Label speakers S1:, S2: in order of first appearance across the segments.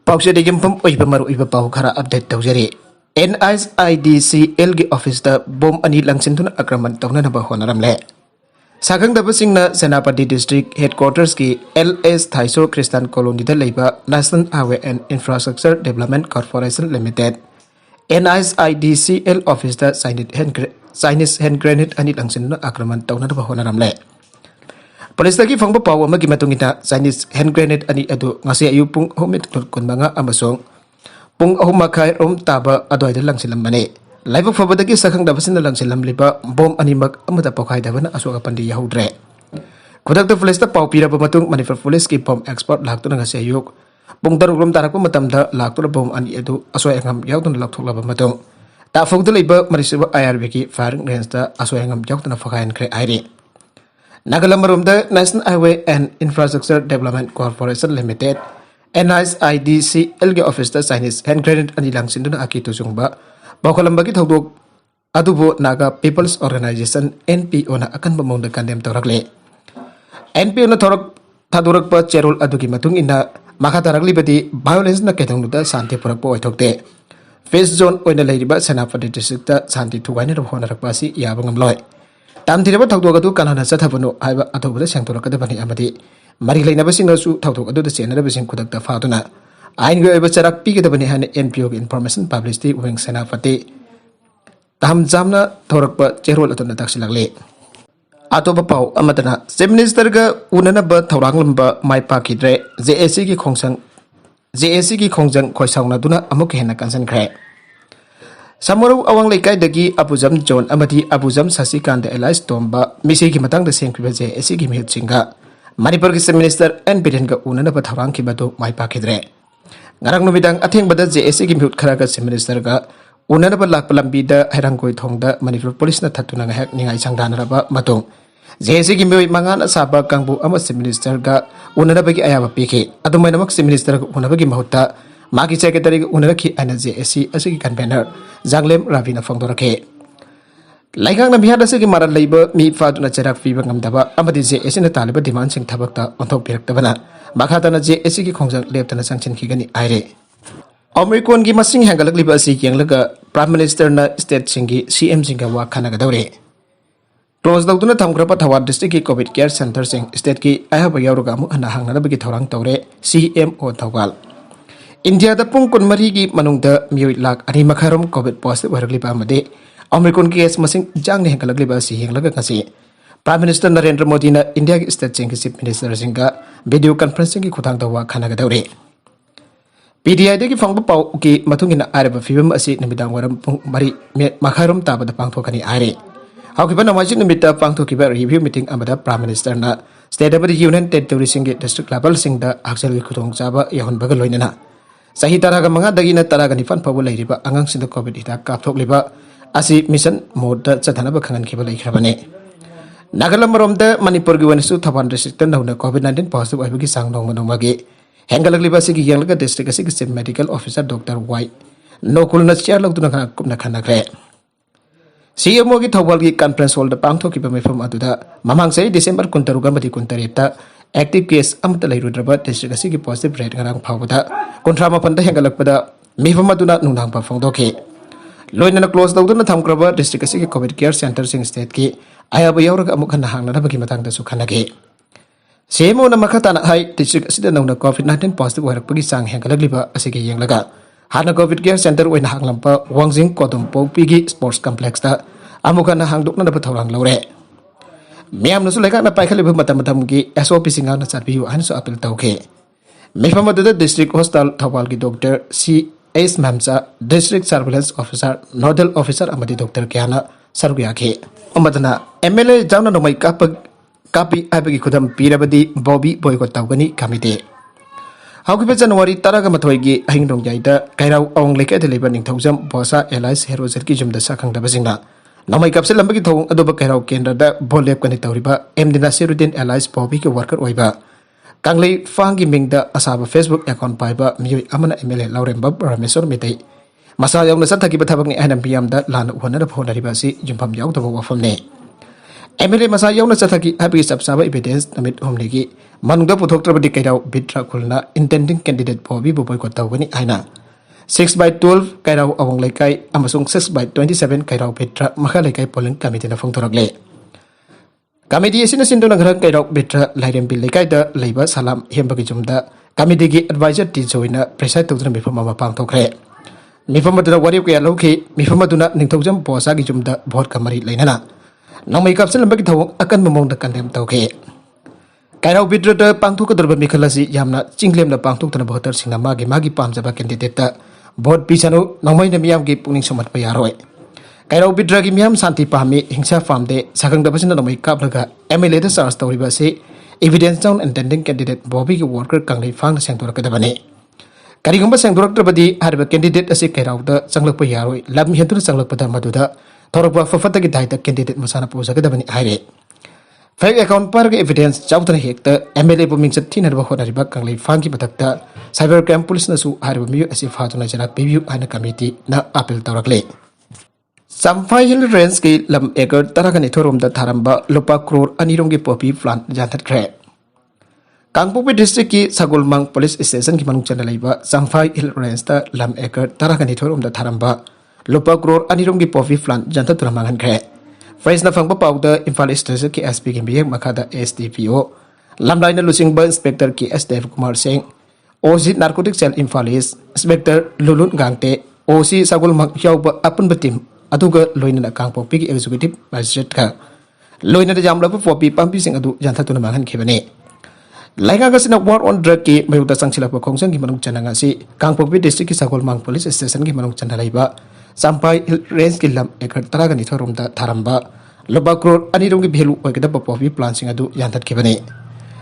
S1: Pausada yumpam oiba maru iba pau khara update tawjari. NISIDCL gi office da bom ani langsintuna akraman tawna na ba honaram le. Sagang da basingna Senapati district headquarters ki LS Thaiso Christian Colony da leiba National Highway and Infrastructure Development Corporation Limited. NISIDCL office da Chinese hand grenade ani langsintuna akraman tawna na ba honaram le. Polis lagi fangba pau amagi matungita Chinese hand grenade ani adu ngasi ayu pung homit kun mga amasong pung makai rom taba adu ay lang silam mani. Live fabadagi sakang dapasin na lang silam liba bom ani mag amata pakai dabana aswa pandi yahudre. Kudak to polis ta pau pira pamatung manifar polis ki bom export lakto na ngasi ayuk pung darugrom tarak po matamda lakto na bom ani adu aswa engam yaw to na lakto laba matung. Ta fog to liba marisiba IRB ki firing range ta aswa engam yaw to na fakayan kre airi. Nagalambarumda National Highway and Infrastructure Development Corporation Limited NISIDCL ge office da Chinese hand grenade ani langsin na akito sungba bakolambagi thawdok adubo Naga People's Organization NPO na akan bamongda kandem torakle NPO na thorak thadurak pa cherol adugi matung ina makatarakli badi violence na ketongda santi purak po oithokte face zone oina leiriba Senapati district da santi thugaini ro honarakpa si yabangam loi tam tiraba thawdok adu kanana chathabano aiba athobada sengtorakadabani amadi mari leina basingasu thawdok adu da chenara basing khudakta faaduna ain ge oiba charak pigedabani han NPO information publicity wing Senapati tam jamna thorakpa cherol atuna taksilagle atoba pau amatana chief minister ga unana ba thawranglamba mai pakidre JAC ki khongjang khoisaungna duna amuk hena kansan khre Samaru awang lekai dagi Abujam John amati Abujam Sasikanda Elias Tomba misi ki matang da sengkriba JAC ki mihut singa Manipur ki minister N Biren ga unana ba tharang ki bado mai pakidre ngarang numidang atheng bada JAC ki mihut khara ga minister ga unana ba lak palambi da hairangkoi thongda Manipur police na thatuna nga hek ningai sangdana ba matung JAC ki mihut mangan asaba kangbu ama minister ga unana ba ki ayaba piki adumaina mak minister ga unana ba ki mahutta Maki secretary unaraki ana JAC asigi convener Janglem Ravina Fongdorake. Laikang na bihada sigi maral labor mi fatuna cherak fiba ngamdaba amadi JAC na taliba demand sing thabakta onthok piraktabana makhata na JAC ki khongjang leptana sangchin khigani aire. Amerikon gi masing hangalak liba asi yanglaga Prime Minister na state singi CM singa wa khanaga dawre. Close dawduna thamgrapa Thawar district ki COVID care center sing state ki ayaba yawruga mu ana hangna bagi thorang tawre CMO Thawgal. India da pung kun mari gi manung da mioi lak ani makharom COVID positive waragli ba made American case masing jang ne hangalagli ba si henglaga kasi Prime Minister Narendra Modi na India ki state chief minister singa video conferencing ki khutang dawa khanaga dawre PDI de ki fangba pau ki matungina areba fibam asi namidang waram pung mari makharom ta ba da pangthokani are haukiba namaji namita pangthokiba review meeting amada Prime Minister na State of the Union Territory singi district level sing da aksel ki khutong chaba yahon baga loinana Sahi taraga mga dagina taraga nifan pabu lairiba angang sinda COVID ita kapthok liba asi mission mode chatana ba khangan kiba laikhrabane Nagalam romda Manipur gi wanisu Thawan district na COVID-19 positive aibagi sang nong manumagi hengalag liba sigi yanglaga district asigi chief medical officer Dr. Y nokulna chair lagtuna khana kupna khana kre CMO gi Thawal gi conference hall da pangthok kiba mefam aduda mamang sei December kuntaruga mati kuntareta active case amta lairudraba district asigi positive rate ngarang phawda kontra mapanda hengalakpada mifama duna nunang pa phongdoke loina na close dawduna thamkraba district asigi COVID care center sing state ki ayaba yawraga amuk hana hangna bagi matang da sukhanage semo na makata na hai district asida nongna COVID-19 positive warakpagi sang hengalagliba asigi yenglaga hana COVID care center oina hanglampa Wangjing Kodompo pigi sports complex ta amuk hana hangdokna da thorang lawre Miam nusu leka na paikali bu matam ki SOP singa na chatbiu han so apil tauke Mifama da district hospital Thawal ki doctor C.S. Mamsa district surveillance officer nodal officer amadi doctor Kiana Sarguya ke umadana MLA jauna no mai kapi abagi khudam pirabadi Bobby boycott tawgani committee Haukiba January taraga mathoi gi hingdong jaida kairau ong leka deliver ning thawjam bosa Elias Herozer ki jumda sakang da basingna Namai kapsel lambagi thong adoba kairau kendra da bolep kani tawriba Mdina Serudin Elias Bobby ki worker oiba Kanglei fangi mingda asaba Facebook account paiba mioi amana MLA Lauremba Ramesor Mitei masa yaw na sathaki bathabang ni anam piyam da lan uhana da phona riba si jumpam yaw da wafam ne MLA masa yauna chathaki habi chap chaba evidence namit homlegi manungda puthoktrabadi kairau bitra khulna intending candidate phobi bu boycott tawgani aina 6/12 kairau awang laikai amasung 6/27 kairau bitra makha laikai polling committee na phongthorakle committee asina sindona ghara kairau bitra lairem bil laikai da leiba salam hembagi jumda committee gi advisor ti joina preside tawduna mifam ama pangthokre mifam aduna wari kya lokhi mifam aduna ningthaujam bosa gi jumda vote kamari lainana nangmai kapsal lambaki thawong akan mamong da kandem tawke kairau bitra da pangthok kadrba mikhalasi yamna chinglem na pangthok tana voter singna magi pamjaba candidate ta vote pisanu nangmai na miyam gi puning somat pa yaroi kairau bitra gi miyam santi pami hingsa famde sakang da basina nangmai kaplaga MLA da charge tawriba se evidence down intending candidate Bobby gi worker kanglei fang sengtora kadabane karigamba sengdorak trabadi harba candidate ase kairau da changlak pa yaroi lam hentur changlak pada maduda thorokba fafata gi daita candidate masana puja kadabani haire fake account par ge evidence chawtana hekta MLA buming chat thinar ba hodari ba kanglei fang gi batakta cyber crime police na su harba miyu ase fatuna jana review ana committee na appeal tawrakle Samphai Hill Range ki lam acre taragani thorom da tharamba lupa crore anirong gi poppy plant jantat kre Kangpokpi district ki Sagulmang police station ki manung chana laiba Samphai Hill Range ta lam acre taragani thorom da tharamba lupa crore anirong gi poppy plant jantat turamangan kre Face na fangpa pauda Imphal Station ki SP ki biyek makada SDPO lamlai na lusing ba inspector ki SDF Kumar Singh OC Narcotic Cell Imphal East Inspector Lulun Gangte OC Sagulmang yauba apun batim aduga loina na Kangpokpi ki executive magistrate ka loina da jamla pa popi pampi sing adu jantat tunamangan khibane Lainga kasi na war on drug ki mayuda sangchila pa khongsang ki manung chana nga si Kangpokpi district ki Sagulmang police station ki manung chana laiba Sampai range ki lam ekar taragani thorom da tharamba loba crore anirong ki value oigada pa popi plan sing adu yantat khibane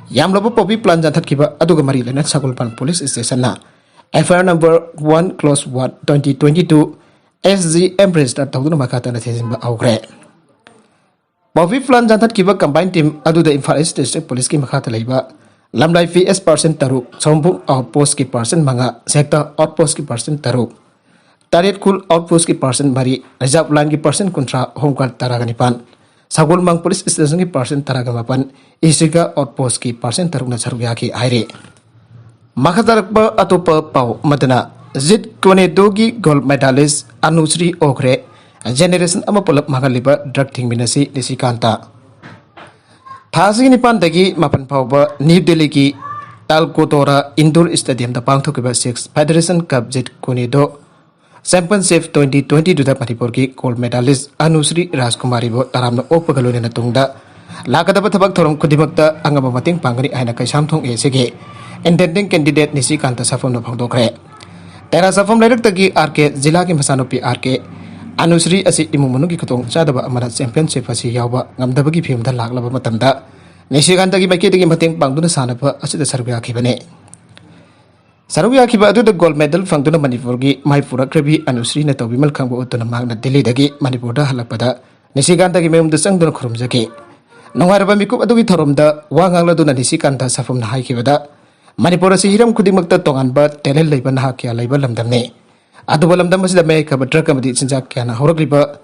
S1: yam loba popi plan jantat khiba aduga mari lena Sagulpan police station na FIR number 1 close 1 2022 SGM register tawduna makata na thejimba augre popi plan jantat khiba combined team aduda Imphal East district police ki makata leiba lamlai PS percent taruk sombung outpost ki percent manga sector outpost ki percent taruk Tarit kul outpost ki percent mari reserve line ki percent kontra homeguard taragani pan Sagulmang police station ki percent taragamapan isika outpost ki percent taruk na sarugya ki aire makatarak pa atopa pau madana Zit Konedogi gold medalist Anusri Ogre generation ama polap magaliba drug thing minasi nisikanta Thasi ni pan dagi mapan pauba New Delhi ki Talkotora Indoor Stadium da pangthokiba 6 Federation Cup Zit Konedo Championship 2022 da Manipur ki gold medalist Anusri Rajkumari bo taramna opagaloine na tungda lakadaba thabak thorom kudimakta angaba mating pangani aina kaisam thong esege intending candidate nisikanta safam no phangdokre Tera safam lairak tagi RK jila ki masanopi RK Anusri asi imung manu ki khotong chadaba amana championship asi yawba ngamdaba ki phim da laklaba matamda nisikanta ki maike tagi mating pangduna sanaba asida sarugya khibane Sarugya khiba adu gold medal fangduna Manipur gi Maipura krebi Anusri na tawbimal khangbo utuna magna Delhi dagi Manipur da halakpada nisikanta ki memum da sangduna khurumjake nongaraba mikup adu ki thoromda wangangla duna nisikanta safam na haikibada Manipur asi hiram kudimakta tonganba talent leiba na hakya leiba lamdamne adu lamdam asida me ka drug amadi sinjak kya na horokliba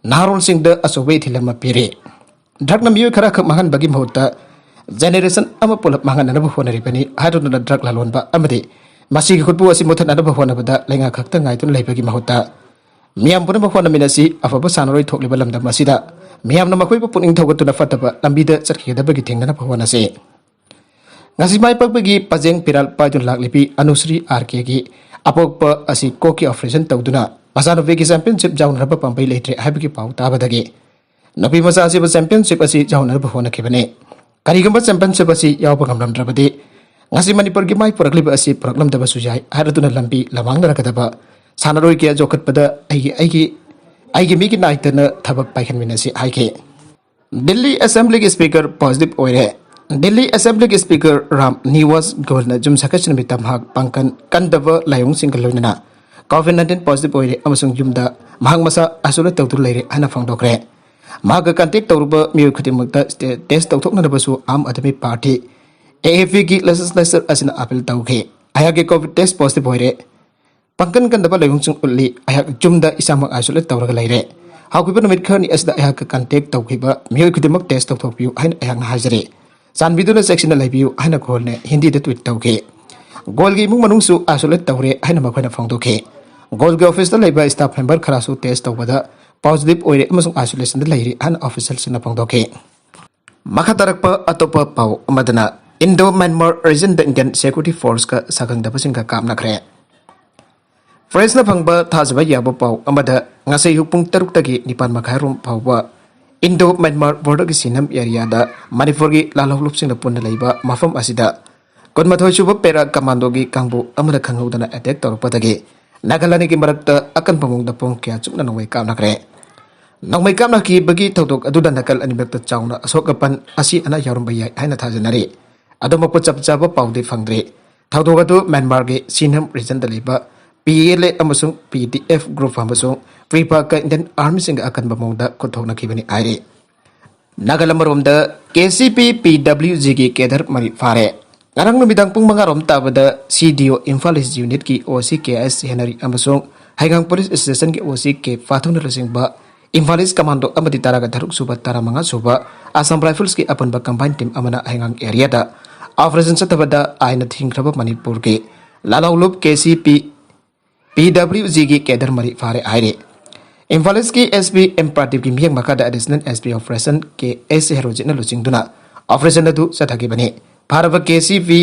S1: naharol sing da asobe thilama pire drug na miyo khara khak mahan bagi mahutta generation ama polap mahan na honari bani hadu na drug lalonba amadi masi ki khutbu asi mothan na hona bada lenga khakta ngai tun leibagi mahutta miyam puna hona minasi afaba sanaroi thokliba lamdam asida miyam na makoi puning thogotuna fataba lambida charkhida bagi thengna na hona se ngasi mai pakpagi pajeng piral pajun laklipi Anusri RK gi apokpa asi koki operation tawduna masano vegi championship jaun raba pampai leitre habigi pau tabadagi nabi masa asi championship asi jaun raba hona khibane karigamba championship asi yawba ngamlam drabadi ngasi Manipur gi mai purakliba asi puraklam daba sujai haraduna lambi lamang narakadaba sanaroi ki jokatpada aigi mi ki naitana thabak paikhan minasi aike Delhi Assembly Speaker positive oire Delhi Assembly Speaker Ram Niwas Governor Jum Sakachin Mitam Hak Pangkan Kandava Layong Singalonina COVID-19 positive oire amasung jumda mahang masa asula tawtur leire ana fangdokre maga kantik tawruba miyu khutimakta test tawthokna dabasu Aam Aadmi Party AFP ki legislature asina appeal tawke ayage COVID test positive oire Pangkan Kandava Layong Sing ulli ayak jumda isamak asula tawraga leire ꯍꯧꯈꯤꯕ ꯅꯨꯃꯤꯠ ꯈꯔꯅꯤ ꯑꯁꯤꯗ ꯑꯩꯍꯥꯛꯀ contact ꯇꯧꯈꯤꯕ ꯃꯤꯑꯣꯏ ꯈꯨꯗꯤꯡꯃꯛ test ꯇꯧꯊꯣꯛꯄꯤꯌꯨ ꯍꯥꯏꯅ ꯑꯩꯍꯥꯛꯅ ꯍꯥꯏꯖꯔꯤ ꯆꯥꯟꯕꯤꯗꯨꯅ ꯆꯦꯛꯁꯤꯟꯅ ꯂꯩꯕꯤꯌꯨ ꯍꯥꯏꯅ ꯒꯣꯜꯅ ꯍꯤꯟꯗꯤꯗ ꯇ꯭ꯋꯤꯠ ꯇꯧꯈꯤ ꯒꯣꯜꯒꯤ ꯏꯃꯨꯡ ꯃꯅꯨꯡꯁꯨ आइसोलेट तौरे हाइना मखोइना फोंदोखि गोलगी ऑफिस लेबा स्टाफ मेंबर खरासु टेस्ट तौबदा पॉजिटिव ओइरे अमसुंग आइसोलेशन लैरि हान ऑफिशियल सिंगना फोंदोखि मखा तरकपा अतोपा पाउ अमदना Indo Myanmar region the Indian security force का साखंगदबसिंगा कामनाखरे फ्रेंसना फंगबा थाजबा याबा पाउ अमदा ngasai hupung taruk tagi nipan makharum phawba Indo Myanmar border की सिनम एरिया दा मणिपुर की लालहलुप सिंग पुनः लेबा मफम असिदा कुनमथोय सुब पेरा कमांडो की कांगबु अमदा खंगौदना अटैक तौरपदगी नागालैंड की मरक्ता अकन पमुंगदा पोंग क्या चुकना नोंगै कामनाखरे नोंगै कामनाखि बगी थौदोक अदुदा नकल अनिबक्ता चाउना अशोकपन असि अना यारुंबा याय हाइना थाजनरी अदोमप चपचाबा पाउदे फंगद्रे थौदोक अदु म्यांमार की सिनम रीजन दा लेबा PLA अमसुंग PDF ग्रुप अमसुंग प्रीपा का इंडियन आर्मी सिंग अकन बमोंगदा खुथौनखिबनि आइरे नागालमरोमदा KCP PWG की केदर मरि फारे ngarang numidang pung mga rom tabada CDO Imphal East Unit की OCKS Henry अमसुंग हाइगांग पुलिस स्टेशन की OCK फाथुन रसिंग बा Imphal East कमांडो अमदि तारागा धरुक सुबा तारा मंगा सुबा असम राइफल्स की अपन बा कंबाइन टीम अमना हाइगांग एरिया दा ऑपरेशन सतबदा आइना थिंग्रबा मणिपुर के लालौलुप KCP PWG की केदर मरी फारे आइरे Imphal East की SP M Pradeep की मियंग मकादा additional SP operation K S Herojina लुचिंगदुना ऑपरेशन अदु सथागिबनि भारत KCP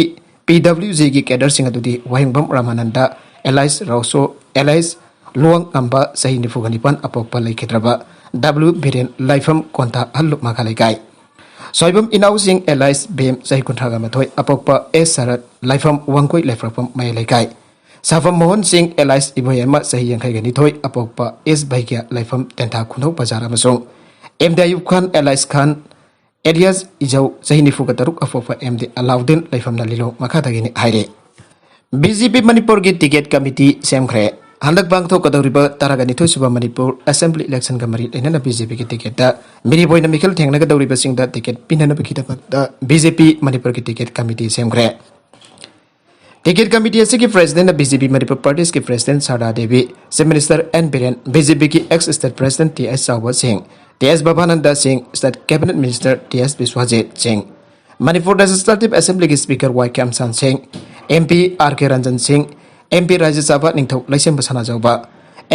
S1: PWG की केडर सिंह अदुदी वहिंगबम रामानंदा एलाइस राउसो एलाइस लुआंग नंबा सही निफुगनिपन अपोकपा लेखिद्रबा W Biren लाइफम कोंता हल्लुप मखालेगाय सोइबम इनाउ सिंह एलाइस बेम सही कुंठागा मथोय अपोकपा एस सरत लाइफम वंकोय लेफ्रपम मयलेगाय साफम मोहन सिंह एलाइस इबोयमा सही यंखैगनि थोय अपोकपा एस भाइग्या लाइफम तेंथा खुनौ बाजार अमसों एमडी अयूब खान एलाइस खान एरियाज इजौ सही निफुगा तरुक अफोफा एमडी अलाउद्दीन लाइफमना लिलो मखादगिनि हाइरे बीजेपी मणिपुर की टिकेट कमिटी सेमख्रे हंदक बांगथो कदौरिबा तारागनि थोसुबा मणिपुर असेंबली इलेक्शन का मरी लेना बीजेपी की टिकेट मिरीबोइना मिखल थेंगना गदौरिबा सिंगदा टिकेट पिनना बखिदबा बीजेपी मणिपुर की टिकेट कमिटी सेमख्रे टिकेट कमिटी की प्रेसिडेंट बीजेपी मणिपुर प्रदेश की president Sharda Devi chief minister N Biren BJP की ex state president TS Chaoba Singh TS Babananda Singh state cabinet minister TS Biswajit Singh Manipur legislative assembly की स्पीकर वाई कैमसान Singh MP RK Ranjan Singh MP Rajya Sabha Ningthou Leishemba Sanajaoba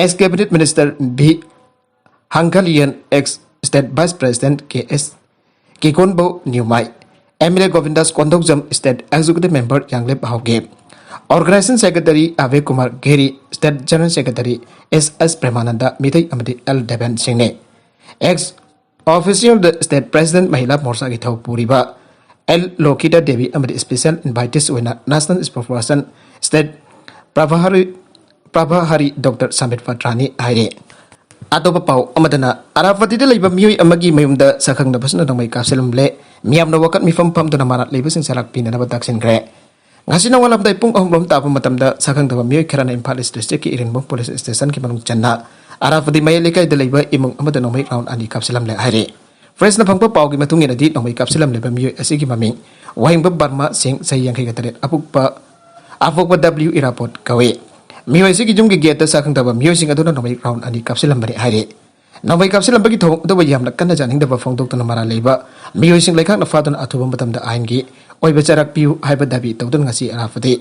S1: ex cabinet minister B हंगलियन ex state vice president KS Kikonbo Newmai MLA Govindas Konthoujam state executive member यांगलेप हाउगे organisation secretary Abhay Kumar घेरी state general secretary SS Premananda Meetei अमदि L Deven Singh ने ex official state president Mahila Morcha की थौ पूरीबा L लोकिता देवी अमदि स्पेशल इनवाइटेड ओइना नेशनल स्पोक्सपर्सन स्टेट प्रभाहरी डॉक्टर समित पत्रानी हाइरे अतोप पाउ अमदना अराफतीदा लेबा मियोय अमगी मयुमदा सखंगनबसना दंमै कासेलमले मियामना वकत मिफम फमदना मारा लेबसिंग सलाक पिननबा दाक्सिनग्रे ngasina walamdai pung ahmrom tabu matamda sakhangdaba miyoy kherana Imphal East district ki irinbom police station ki manung channa arafadi mayalekai da leiba imung amada nomai round ani kapsilam le haire fresh na phangpa pau gi matung ina di nomai kapsilam leba miyoy asigi maming wahingba barma sing sayang kai gatare apukpa W irapot kawe miyoy sigi jumgi geta sakhangdaba miyoy sing aduna nomai round ani kapsilam bari haire nomai kapsilam bagi thong do yamna kanna janing da phongdok tona mara leiba miyoy sing lekhak na fadun athuba matamda ain gi ओइ बचारक पिउ हाइबा दाबी तौदन ngasi arafati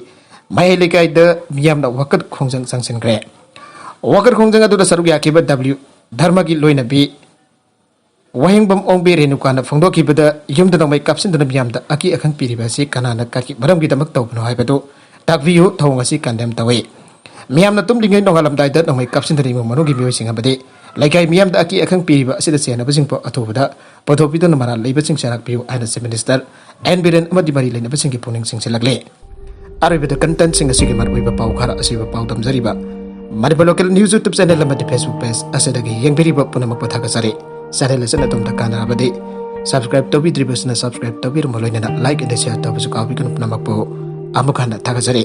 S1: mai lekai da miyam na wakat khongjang sangsin gre wakat khongjang adu da saruk yakiba W dharma ki loina bi wahing bam ong be renu kana phongdo ki bada yum da mai kapsin da miyam da aki akhang piriba si kanana ka ki baram gi damak tawbno haiba do takviu thong ngasi kandem tawe miyam na tum lingai nongalam dai da mai kapsin da rimong manu gi mioi singa bade laikai miyam da aki akhang piriba asida sena basing po athobada pothopi da mara leiba sing sarak piu aina se minister N Biren अमदि बरी लेना busing की पुनिंग सिंग से लगले आरबिद content सिंग असिगे मारबोइबा पाउ खरा असिबा पाउ दमजरिबा Manipur local news YouTube channel अमदि फेसबुक पेज असेदगी येंगबिरिबा पुनमक पथागसरे चैनल सन तुम द कानाबदि सब्सक्राइब तोबिद्रिबसना सब्सक्राइब तोबिरम लोइना लाइक एंड शेयर तबसु काबिकन पुनमक पो अमुखाना थागसरे